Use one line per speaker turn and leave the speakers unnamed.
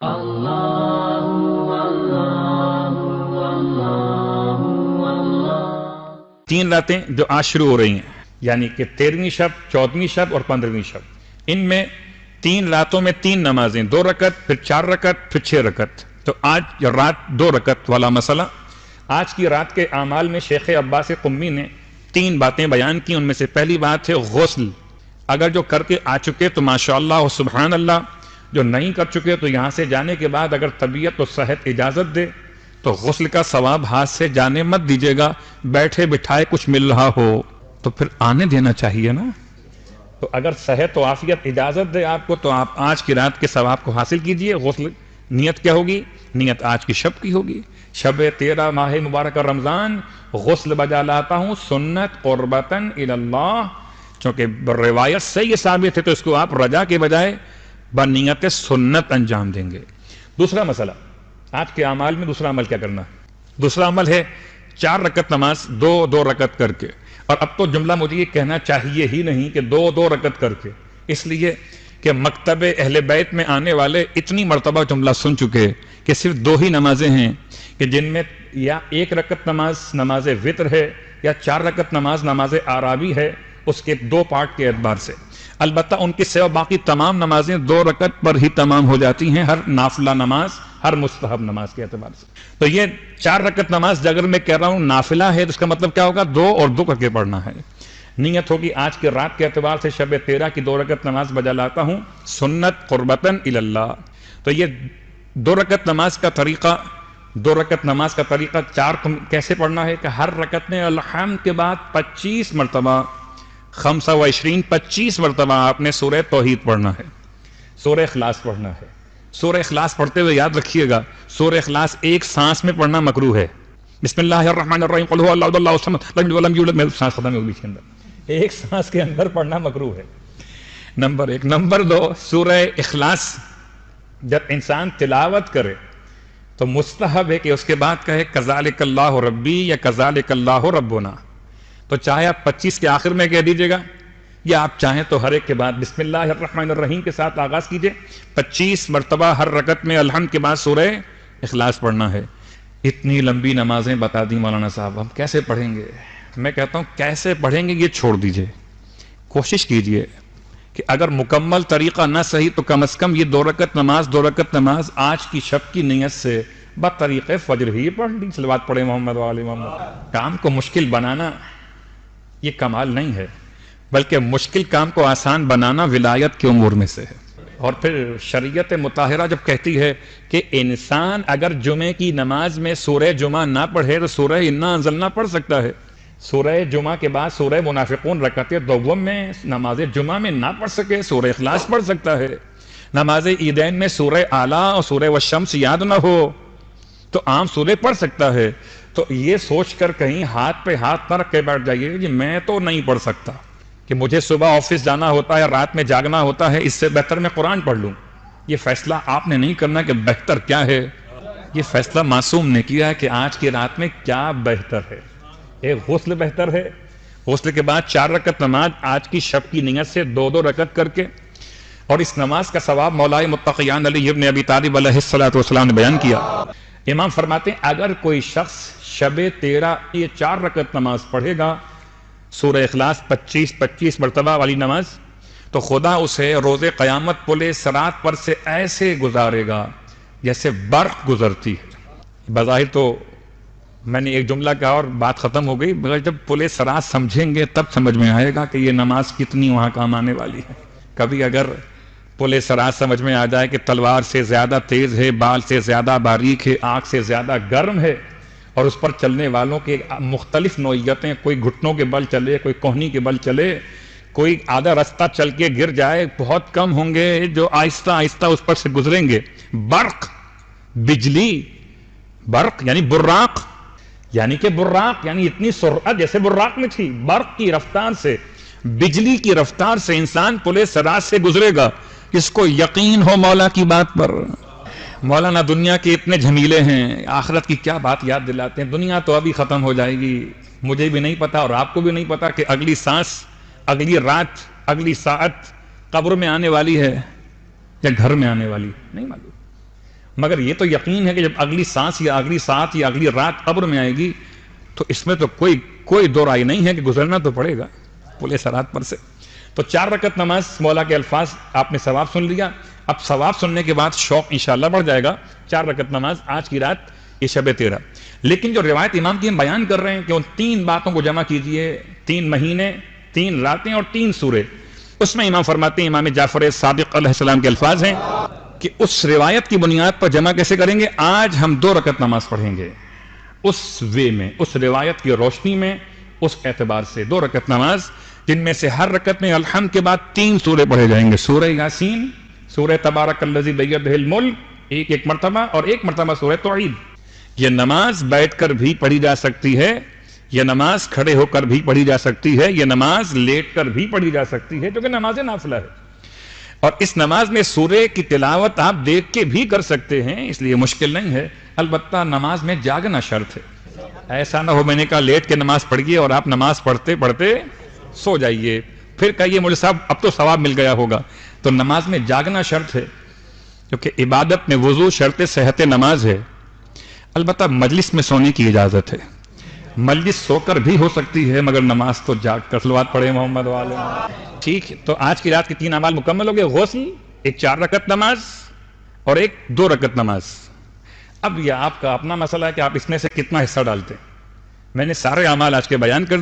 تین راتیں جو آج شروع ہو رہی ہیں، یعنی کہ 13ویں شب، 14ویں شب اور 15ویں شب، ان میں 3 راتوں میں 3 نمازیں، 2 رکعت، پھر 4 رکعت، پھر 6 رکعت. تو آج رات 2 رکعت والا مسئلہ. آج کی رات کے اعمال میں شیخ عباس قمی نے 3 باتیں بیان کی. ان میں سے پہلی بات ہے غسل. اگر جو کر کے آ چکے تو ماشاءاللہ و سبحان اللہ، جو نہیں کر چکے تو یہاں سے جانے کے بعد اگر طبیعت و صحت اجازت دے تو غسل کا ثواب ہاتھ سے جانے مت دیجیے گا. بیٹھے بٹھائے کچھ مل رہا ہو تو پھر آنے دینا چاہیے نا. تو اگر صحت و عافیت اجازت دے آپ کو تو آپ آج کی رات کے ثواب کو حاصل کیجئے. غسل نیت کیا ہوگی؟ نیت آج کی شب کی ہوگی. شب 13 ماہ مبارک رمضان، غسل بجا لاتا ہوں سنت قربتاً اللہ. چونکہ روایت سے یہ ثابت ہے تو اس کو آپ رجا کے بجائے بنیت سنت انجام دیں گے. دوسرا مسئلہ، آج کے اعمال میں دوسرا عمل کیا کرنا ہے؟ دوسرا عمل ہے 4 رکعت نماز 2 رکعت کر کے. اور اب تو جملہ مجھے یہ کہنا چاہیے ہی نہیں کہ 2 رکعت کر کے، اس لیے کہ مکتب اہل بیت میں آنے والے اتنی مرتبہ جملہ سن چکے کہ صرف 2 ہی نمازیں ہیں کہ جن میں یا 1 رکعت نماز وطر ہے، یا 4 رکعت نماز آرابی ہے، اس کے 2 پارٹ کے اعتبار سے. البتہ ان کے سوا باقی تمام نمازیں 2 رکعت پر ہی تمام ہو جاتی ہیں، ہر نافلہ نماز، ہر مستحب نماز کے اعتبار سے. تو یہ 4 رکعت نماز اگر میں کہہ رہا ہوں نافلہ ہے تو اس کا مطلب کیا ہوگا؟ 2 اور 2 کر کے پڑھنا ہے. نیت ہوگی آج کے رات کے اعتبار سے شب 13 کی 2 رکعت نماز بجا لاتا ہوں سنت قربتاً اللہ. تو یہ 2 رکعت نماز کا طریقہ، 2 رکعت نماز کا طریقہ 4 کیسے پڑھنا ہے کہ ہر رکعت میں الحمد کے بعد 25 مرتبہ 25 مرتبہ آپ نے سورہ توحید پڑھنا ہے، سورہ اخلاص پڑھنا ہے. سورہ اخلاص پڑھتے ہوئے یاد رکھیے گا سورہ اخلاص ایک سانس میں پڑھنا مکروہ ہے. بسم اللہ الرحمن الرحیم قل هو اللہ اللہ الصمد لم یلد ولم یولد، میں سانس ختم ہوگی اس کے اندر، ایک سانس کے اندر پڑھنا مکروہ ہے. نمبر 1. نمبر 2، سورہ اخلاص جب انسان تلاوت کرے تو مستحب ہے کہ اس کے بعد کہے کذالک اللہ ربی یا کذالک اللہ ربنا. تو چاہے آپ 25 کے آخر میں کہہ دیجیے گا یا آپ چاہیں تو ہر ایک کے بعد بسم اللہ الرحمن الرحیم کے ساتھ آغاز کیجئے. 25 مرتبہ ہر رکعت میں الحمد کے بعد سورہ اخلاص پڑھنا ہے. اتنی لمبی نمازیں بتا دی مولانا صاحب، ہم کیسے پڑھیں گے؟ میں کہتا ہوں کیسے پڑھیں گے یہ چھوڑ دیجئے، کوشش کیجئے کہ اگر مکمل طریقہ نہ صحیح تو کم از کم یہ 2 رکعت نماز آج کی شب کی نیت سے بطریق فجر ہی پڑھ لی. صلوات پڑھے محمد و آل محمد. کام کو مشکل بنانا یہ کمال نہیں ہے، بلکہ مشکل کام کو آسان بنانا ولایت کے امور میں سے ہے. اور پھر شریعت مطہرہ جب کہتی ہے کہ انسان اگر جمعے کی نماز میں سورہ جمعہ نہ پڑھے تو سورہ انا انزلنا پڑھ سکتا ہے. سورہ جمعہ کے بعد سورہ منافقون رکعت دوم میں نماز جمعہ میں نہ پڑھ سکے سورہ اخلاص پڑھ سکتا ہے. نماز عیدین میں سورہ اعلیٰ اور سورہ والشمس یاد نہ ہو تو عام سورہ پڑھ سکتا ہے. تو یہ سوچ کر کہیں ہاتھ پہ ہاتھ نہ رکھ کے بیٹھ جائیے کہ میں تو نہیں پڑھ سکتا، کہ مجھے صبح آفس جانا ہوتا ہے، رات میں جاگنا ہوتا ہے، اس سے بہتر میں قرآن پڑھ لوں. یہ فیصلہ آپ نے نہیں کرنا کہ بہتر کیا ہے، یہ فیصلہ معصوم نے کیا ہے کہ آج کی رات میں کیا بہتر ہے. ایک غسل بہتر ہے، غسل کے بعد 4 رکعت نماز آج کی شب کی نیت سے 2 رکعت کر کے. اور اس نماز کا ثواب مولائے متقیان علی ابن ابی طالب علیہ السلام نے بیان کیا. امام فرماتے ہیں اگر کوئی شخص شب 13 یہ 4 رکعت نماز پڑھے گا سورہ اخلاص 25 مرتبہ والی نماز، تو خدا اسے روز قیامت پل صراط پر سے ایسے گزارے گا جیسے برق گزرتی ہے. بظاہر تو میں نے ایک جملہ کہا اور بات ختم ہو گئی، مگر جب پل صراط سمجھیں گے تب سمجھ میں آئے گا کہ یہ نماز کتنی وہاں کام آنے والی ہے. کبھی اگر پل صراط سمجھ میں آ جائے کہ تلوار سے زیادہ تیز ہے، بال سے زیادہ باریک ہے، آنکھ سے زیادہ گرم ہے، اور اس پر چلنے والوں کے مختلف نوعیتیں، کوئی گھٹنوں کے بل چلے، کوئی کوہنی کے بل چلے، کوئی آدھا رستہ چل کے گر جائے، بہت کم ہوں گے جو آہستہ آہستہ اس پر سے گزریں گے. برق، بجلی، برق یعنی براق، یعنی کہ براق یعنی اتنی سرعت جیسے براق میں تھی، برق کی رفتار سے، بجلی کی رفتار سے انسان پل صراط سے گزرے گا. جس کو یقین ہو مولا کی بات پر. مولانا دنیا کے اتنے جھمیلے ہیں، آخرت کی کیا بات یاد دلاتے ہیں. دنیا تو ابھی ختم ہو جائے گی، مجھے بھی نہیں پتا اور آپ کو بھی نہیں پتا کہ اگلی سانس، اگلی رات، اگلی ساعت قبر میں آنے والی ہے یا گھر میں آنے والی، نہیں معلوم. مگر یہ تو یقین ہے کہ جب اگلی سانس یا اگلی ساتھ یا اگلی رات قبر میں آئے گی تو اس میں تو کوئی دو رائے نہیں ہے کہ گزرنا تو پڑے گا پلے سرات پر سے. تو 4 رکعت نماز مولا کے الفاظ آپ نے ثواب سن لیا. اب ثواب سننے کے بعد شوق انشاءاللہ بڑھ جائے گا. 4 رکعت نماز آج کی رات یہ شب 13. لیکن جو روایت امام کی ہم بیان کر رہے ہیں کہ ان 3 باتوں کو جمع کیجئے، 3 مہینے، 3 راتیں اور 3 سورے، اس میں امام فرماتے ہیں، امام جعفر صادق علیہ السلام کے الفاظ ہیں کہ اس روایت کی بنیاد پر جمع کیسے کریں گے؟ آج ہم 2 رکعت نماز پڑھیں گے اس وے میں، اس روایت کی روشنی میں، اس اعتبار سے 2 رکعت نماز جن میں سے ہر رکعت میں الحمد کے بعد 3 سورے پڑھے جائیں گے. سورہ یاسین، سورہ تبارک الذی بیدہ الملک ایک مرتبہ، اور 1 مرتبہ سورہ توحید. یہ نماز بیٹھ کر بھی پڑھی جا سکتی ہے، یہ نماز کھڑے ہو کر بھی پڑھی جا سکتی ہے، یہ نماز لیٹ کر بھی پڑھی جا سکتی ہے، کیونکہ نماز نافلہ ہے. اور اس نماز میں سورے کی تلاوت آپ دیکھ کے بھی کر سکتے ہیں، اس لیے مشکل نہیں ہے. البتہ نماز میں جاگنا شرط ہے. ایسا نہ ہو میں نے کہا لیٹ کے نماز پڑھیے اور آپ نماز پڑھتے پڑھتے سو جائیے، پھر کہیے مولوی صاحب اب تو ثواب مل گیا ہوگا. تو نماز میں جاگنا شرط ہے، کیونکہ عبادت میں وضو شرط صحت نماز ہے. البتہ مجلس میں سونے کی اجازت ہے، مجلس سو کر بھی ہو سکتی ہے، مگر نماز تو جاگ کر صلوات پڑھے محمد والے. ٹھیک ہے، تو آج کی رات کے 3 اعمال مکمل ہو گئے. غسل، ایک 4 رکعت نماز اور ایک 2 رکعت نماز. اب یہ آپ کا اپنا مسئلہ ہے کہ آپ اس میں سے کتنا حصہ ڈالتے ہیں. میں نے سارے اعمال آج کے بیان کر